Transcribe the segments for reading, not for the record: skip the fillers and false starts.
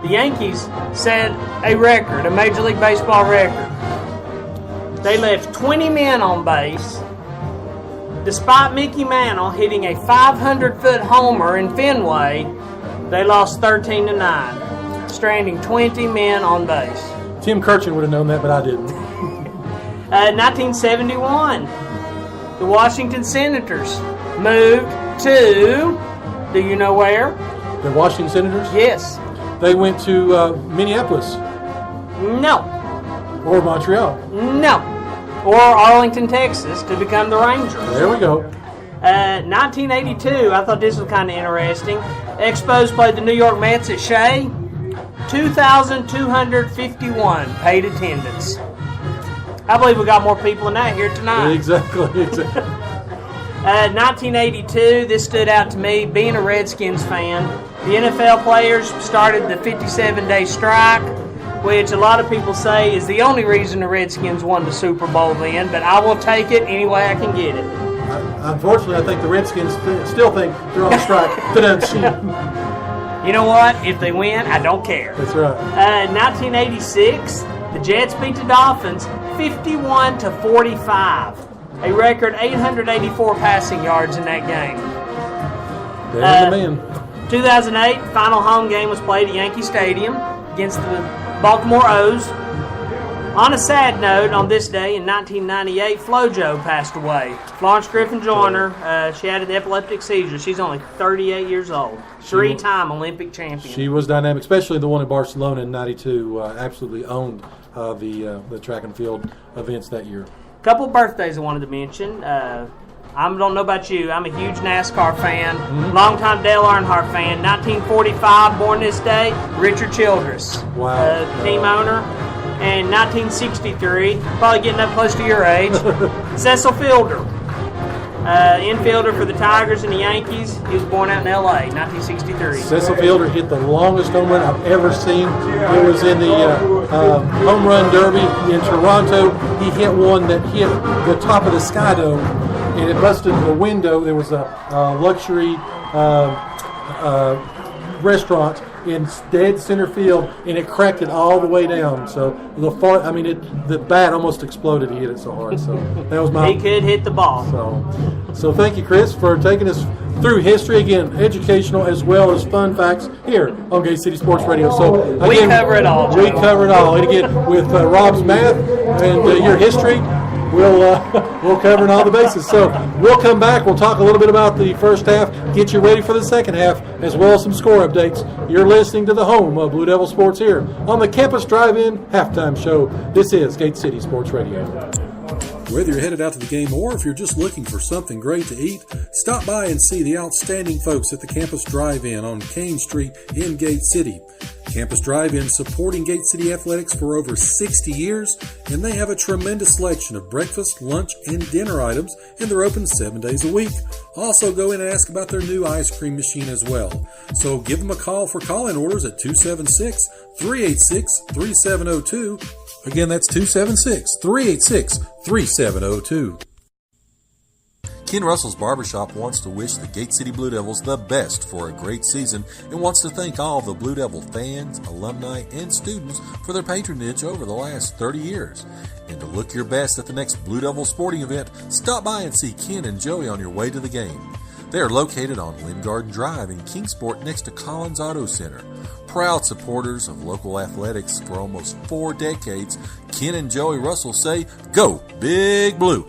the Yankees set a record, a Major League Baseball record. They left 20 men on base, despite Mickey Mantle hitting a 500-foot homer in Fenway. They lost 13-9, stranding 20 men on base. Tim Kirchin would have known that, but I didn't. 1971, the Washington Senators moved to, do you know where? The Washington Senators? Yes. They went to Minneapolis. No. Or Montreal. No. Or Arlington, Texas, to become the Rangers. There we go. 1982, I thought this was kind of interesting. Expos played the New York Mets at Shea. 2,251 paid attendance. I believe we got more people than that here tonight. Exactly. 1982, this stood out to me, being a Redskins fan. The NFL players started the 57-day strike, which a lot of people say is the only reason the Redskins won the Super Bowl then, but I will take it any way I can get it. Unfortunately, I think the Redskins still think they're on strike. You know what? If they win, I don't care. That's right. 1986, the Jets beat the Dolphins 51-45. A record 884 passing yards in that game. There's the man. 2008, final home game was played at Yankee Stadium against the Baltimore O's. On a sad note, on this day in 1998, FloJo passed away. Florence Griffin Joyner, she had an epileptic seizure. She's only 38 years old. Three-time Olympic champion. She was dynamic, especially the one in Barcelona in '92. Absolutely owned the track and field events that year. Couple birthdays I wanted to mention. I don't know about you. I'm a huge NASCAR fan. Longtime Dale Earnhardt fan. 1945, born this day, Richard Childress. Wow. Team owner. And 1963, probably getting up close to your age, Cecil Fielder. Infielder for the Tigers and the Yankees. He was born out in L.A., 1963. Cecil Fielder hit the longest home run I've ever seen. It was in the Home Run Derby in Toronto. He hit one that hit the top of the Sky Dome, and it busted the window. There was a luxury restaurant in dead center field, and it cracked it all the way down. So the bat almost exploded. He hit it so hard. So that was my. He could hit the ball. So thank you, Chris, for taking us through history again, educational as well as fun facts here on Gate City Sports Radio. So again, we cover it all. We cover it all, and again with Rob's math and your history. We'll cover all the bases. So we'll come back. We'll talk a little bit about the first half, get you ready for the second half, as well as some score updates. You're listening to the home of Blue Devil Sports here on the Campus Drive-In Halftime Show. This is Gate City Sports Radio. Whether you're headed out to the game or if you're just looking for something great to eat, stop by and see the outstanding folks at the Campus Drive-In on Kane Street in Gate City. Campus Drive-In supporting Gate City Athletics for over 60 years, and they have a tremendous selection of breakfast, lunch, and dinner items, and they're open 7 days a week. Also go in and ask about their new ice cream machine as well. So give them a call for call-in orders at 276-386-3702. Again, that's 276-386-3702. Ken Russell's Barbershop wants to wish the Gate City Blue Devils the best for a great season and wants to thank all the Blue Devil fans, alumni, and students for their patronage over the last 30 years. And to look your best at the next Blue Devil sporting event, stop by and see Ken and Joey on your way to the game. They are located on Lynn Garden Drive in Kingsport next to Collins Auto Center. Proud supporters of local athletics for almost 4 decades, Ken and Joey Russell say, "Go Big Blue!"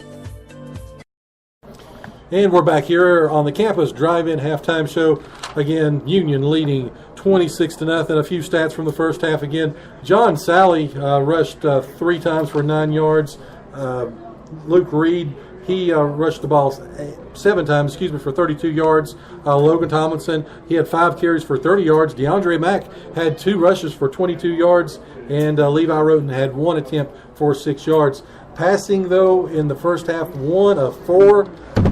And we're back here on the Campus Drive-In Halftime Show. Again, Union leading 26-0. A few stats from the first half again. John Sally rushed 3 times for 9 yards. Luke Reed, he rushed the ball 7 times, for 32 yards. Logan Tomlinson, he had 5 carries for 30 yards. DeAndre Mack had 2 rushes for 22 yards. And Levi Roten had 1 attempt for 6 yards. Passing, though, in the first half, 1 of 4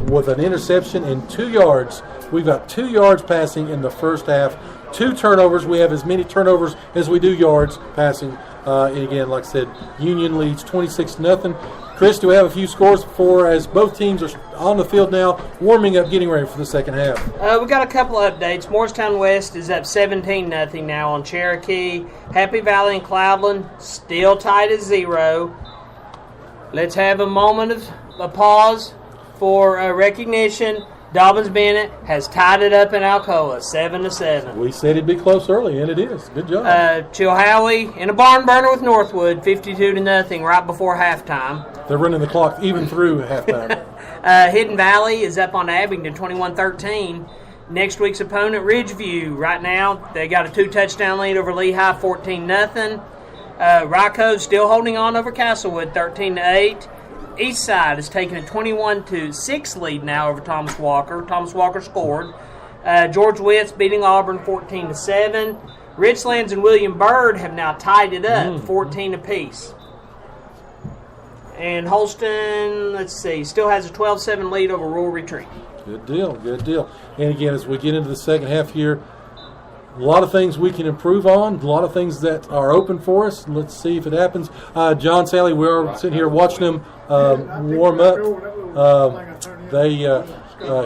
with an interception and 2 yards. We've got 2 yards passing in the first half. 2 turnovers. We have as many turnovers as we do yards passing. And again, like I said, Union leads 26-0. Chris, do we have a few scores before, as both teams are on the field now, warming up, getting ready for the second half? We got a couple of updates. Morristown West is up 17-0 now on Cherokee. Happy Valley and Cloudland still tied at 0. Let's have a moment of a pause for recognition. Dobbins Bennett has tied it up in Alcoa, 7-7. We said it'd be close early, and it is. Good job. Chilhowie in a barn burner with Northwood, 52-0 right before halftime. They're running the clock even through halftime. Hidden Valley is up on Abingdon, 21-13. Next week's opponent, Ridgeview. Right now, they got a 2-touchdown lead over Lehigh, 14-0. Ryco still holding on over Castlewood, 13-8. Eastside is taking a 21-6 lead now over Thomas Walker. Thomas Walker scored. George Witts beating Auburn 14-7. Richlands and William Byrd have now tied it up, 14 apiece. And Holston, let's see, still has a 12-7 lead over Rural Retreat. Good deal, good deal. And again, as we get into the second half here, a lot of things we can improve on, a lot of things that are open for us. Let's see if it happens. John Sally, we're sitting here watching them warm up.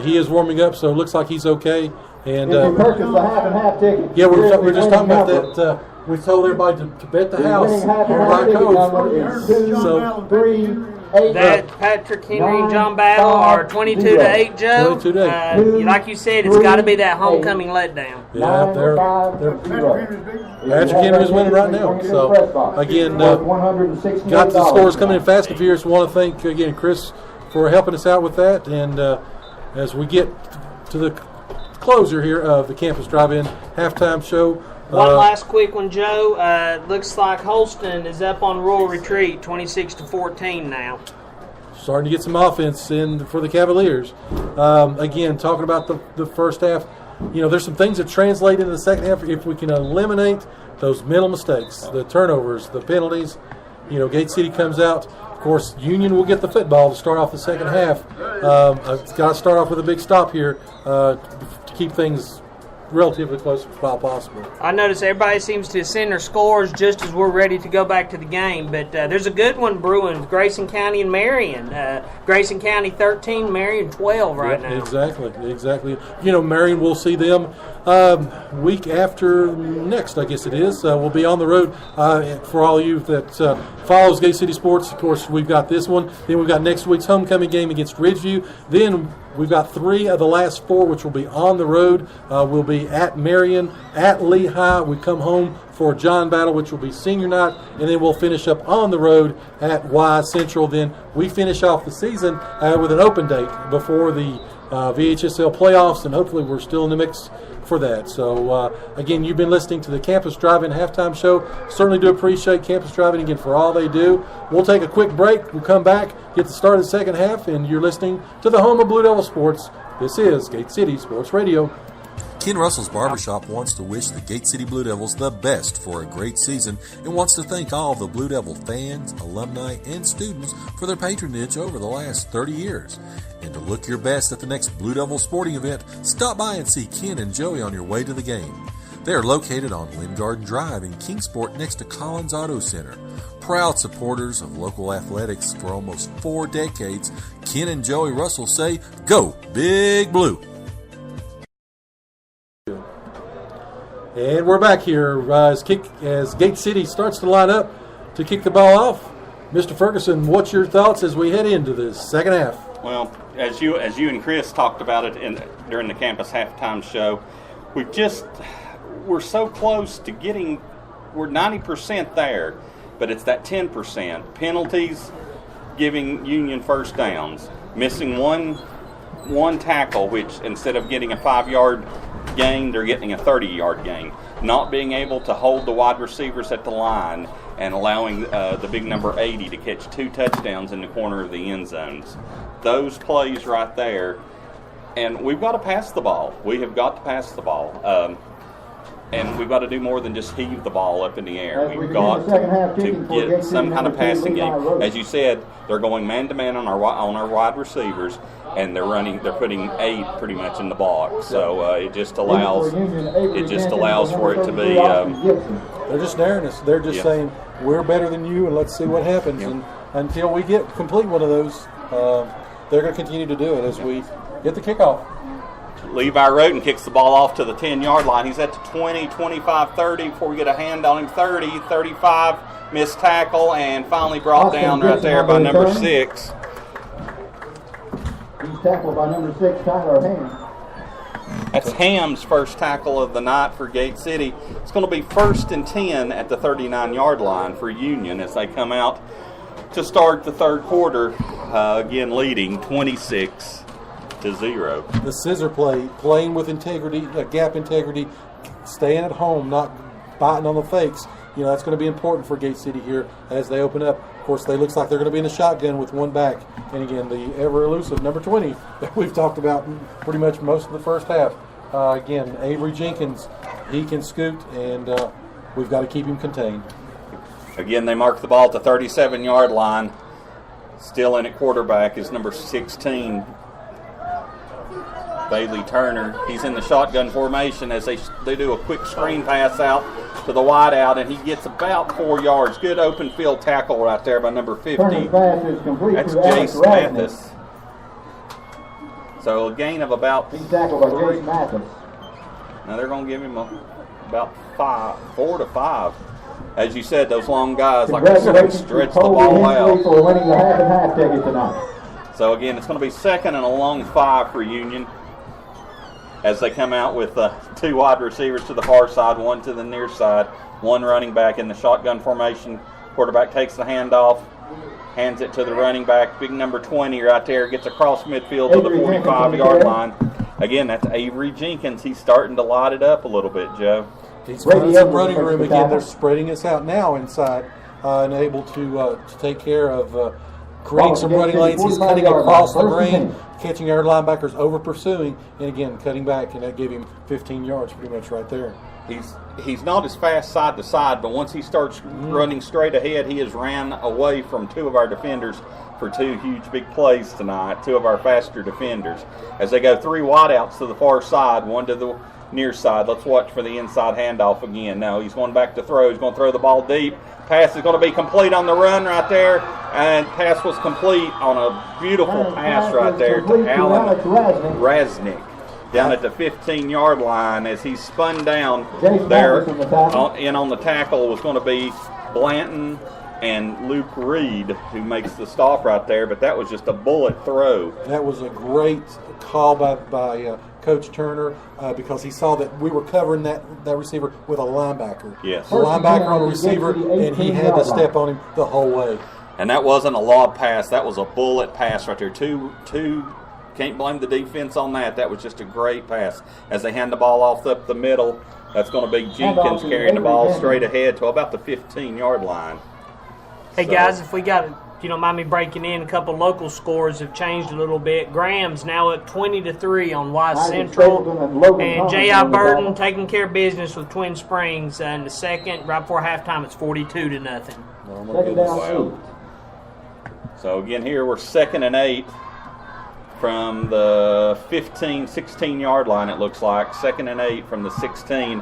He is warming up, so it looks like he's okay. And if you purchase the half and half ticket, yeah, we're just talking about that. We told everybody to bet the house. So 3, 8. That Patrick Henry and John Battle are 22-8, Joe. 22-8. Like you said, it's got to be that homecoming letdown. Yeah, they're Patrick Henry's winning right now. So again, got the scores coming in fast and furious. Want to thank again Chris for helping us out with that. And as we get to the closer here of the Campus Drive-In halftime show. One last quick one, Joe. Looks like Holston is up on Rural Retreat, 26-14 now. Starting to get some offense in for the Cavaliers. Again, talking about the first half, there's some things that translate into the second half if we can eliminate those mental mistakes, the turnovers, the penalties. Gate City comes out. Of course, Union will get the football to start off the second half. It's got to start off with a big stop here to keep things relatively close as possible. I notice everybody seems to send their scores just as we're ready to go back to the game, but there's a good one brewing, Grayson County and Marion. Grayson County 13, Marion 12 right now. Exactly. Marion, we'll see them week after next, I guess it is. We'll be on the road for all of you that follows Gate City Sports. Of course, we've got this one. Then we've got next week's homecoming game against Ridgeview. Then we've got 3 of the last 4, which will be on the road. We'll be at Marion, at Lehigh. We come home for John Battle, which will be senior night, and then we'll finish up on the road at Y Central. Then we finish off the season with an open date before the VHSL playoffs, and hopefully we're still in the mix for that. So, again, you've been listening to the Campus Drive-In halftime show. Certainly do appreciate Campus Drive-In again for all they do. We'll take a quick break. We'll come back, get the start of the second half, and you're listening to the home of Blue Devil Sports. This is Gate City Sports Radio. Ken Russell's Barbershop wants to wish the Gate City Blue Devils the best for a great season and wants to thank all the Blue Devil fans, alumni, and students for their patronage over the last 30 years. And to look your best at the next Blue Devil sporting event, stop by and see Ken and Joey on your way to the game. They are located on Lynn Garden Drive in Kingsport next to Collins Auto Center. Proud supporters of local athletics for almost 4 decades, Ken and Joey Russell say, "Go Big Blue!" And we're back here as Gate City starts to line up to kick the ball off. Mr. Ferguson, what's your thoughts as we head into the second half? Well, as you and Chris talked about it during the campus halftime show, we're so close to we're 90% there, but it's that 10%. Penalties, giving Union first downs, missing one tackle, which instead of getting a 5-yard gain, they're getting a 30-yard gain. Not being able to hold the wide receivers at the line and allowing the big number 80 to catch 2 touchdowns in the corner of the end zones. Those plays right there, and we've got to pass the ball. We have got to pass the ball. And we've got to do more than just heave the ball up in the air. As we We've begin got the second half, to kicking for get Gate some City kind of number 2, passing Levi game. Roach. As you said, they're going man-to-man on our wide receivers, and they're putting 8 pretty much in the box. So it just allows for it to be. They're just daring us. They're just saying, we're better than you, and let's see what happens. And until we complete one of those, they're going to continue to do it as we get the kickoff. Levi Roden kicks the ball off to the 10-yard line. He's at the 20, 25, 30 before we get a hand on him. 30, 35, missed tackle, and finally brought down right there by number 6. He's tackled by number 6, Tyler Ham. That's Ham's first tackle of the night for Gate City. It's going to be 1st and 10 at the 39-yard line for Union as they come out to start the third quarter, again leading 26-0. The scissor play, playing with integrity, gap integrity, staying at home, not biting on the fakes. That's going to be important for Gate City here as they open up. Of course, they looks like they're going to be in a shotgun with one back. And again, the ever-elusive number 20 that we've talked about pretty much most of the first half. Again, Avery Jenkins, he can scoot, and we've got to keep him contained. Again, they mark the ball at the 37-yard line. Still in at quarterback is number 16, Bailey Turner. He's in the shotgun formation as they do a quick screen pass out to the wideout, and he gets about 4 yards. Good open field tackle right there by number 50. That's Jace Mathis. So a gain of about 3. Now they're going to give him about 4 to 5. As you said, those long guys, like I said, stretch the ball out. For winning the half and half ticket tonight. So again, it's going to be 2nd and a long 5 for Union as they come out with 2 wide receivers to the far side, 1 to the near side, 1 running back in the shotgun formation. Quarterback takes the handoff, hands it to the running back, big number 20 right there, gets across midfield to the 45-yard line. Again, that's Avery Jenkins. He's starting to light it up a little bit, Joe. He's finding some running room again. They're spreading us out now inside and able to take care of creating some running lanes. He's cutting across the grain, catching our linebackers over pursuing, and again cutting back, and that gave him 15 yards pretty much right there. He's not as fast side to side, but once he starts running straight ahead, he has ran away from 2 of our defenders for 2 huge big plays tonight, 2 of our faster defenders. As they go 3 wideouts to the far side, 1 to the near side. Let's watch for the inside handoff again. Now he's going back to throw. He's going to throw the ball deep. Pass is going to be complete on the run right there. And pass was complete on a beautiful pass right there to Alan Raznick down at the 15-yard line as he spun down there. On the tackle was going to be Blanton and Luke Reed, who makes the stop right there, but that was just a bullet throw. That was a great call by Coach Turner because he saw that we were covering that receiver with a linebacker. Yes. A linebacker on a receiver, and he had to step on him the whole way. And that wasn't a lob pass. That was a bullet pass right there. Two. Can't blame the defense on that. That was just a great pass. As they hand the ball off up the middle, that's going to be Jenkins carrying the ball straight ahead to about the 15-yard line. Hey, guys, if you don't mind me breaking in, a couple local scores have changed a little bit. Graham's now up 20-3 on Wise Central. And J.I. Burton taking care of business with Twin Springs in the second. Right before halftime, it's 42-0. Oh, my goodness. Wow. So, again, here we're 2nd and 8 from the 16-yard line, it looks like. 2nd and 8 from the 16.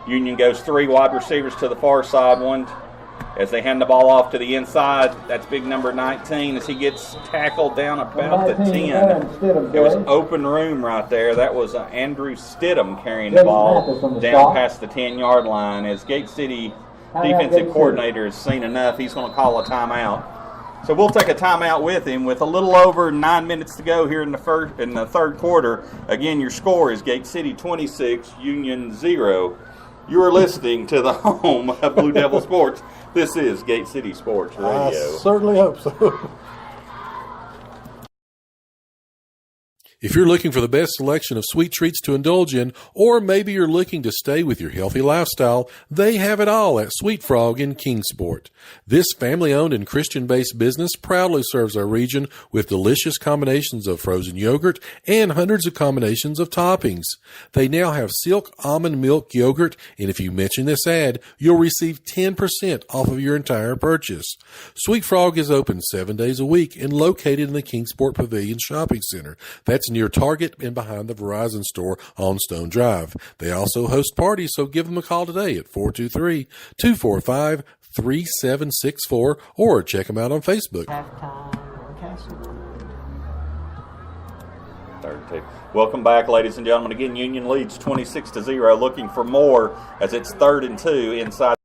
Union goes 3 wide receivers to the far side. 1 as they hand the ball off to the inside. That's big number 19 as he gets tackled down about the 10. It was open room right there. That was Andrew Stidham carrying the ball down past the 10-yard line. As Gate City defensive coordinator has seen enough, he's going to call a timeout. So we'll take a timeout with him with a little over 9 minutes to go here in the third quarter. Again, your score is Gate City 26, Union 0. You are listening to the home of Blue Devil Sports. This is Gate City Sports Radio. I certainly hope so. If you're looking for the best selection of sweet treats to indulge in, or maybe you're looking to stay with your healthy lifestyle, they have it all at Sweet Frog in Kingsport. This family-owned and Christian-based business proudly serves our region with delicious combinations of frozen yogurt and hundreds of combinations of toppings. They now have Silk Almond Milk Yogurt, and if you mention this ad, you'll receive 10% off of your entire purchase. Sweet Frog is open 7 days a week and located in the Kingsport Pavilion Shopping Center. That's near Target and behind the Verizon store on Stone Drive. They also host parties, so give them a call today at 423-245-3764 or check them out on Facebook. Halftime, Castle. 32. Welcome back, ladies and gentlemen. Again, Union leads 26-0, looking for more as it's 3rd and 2 inside.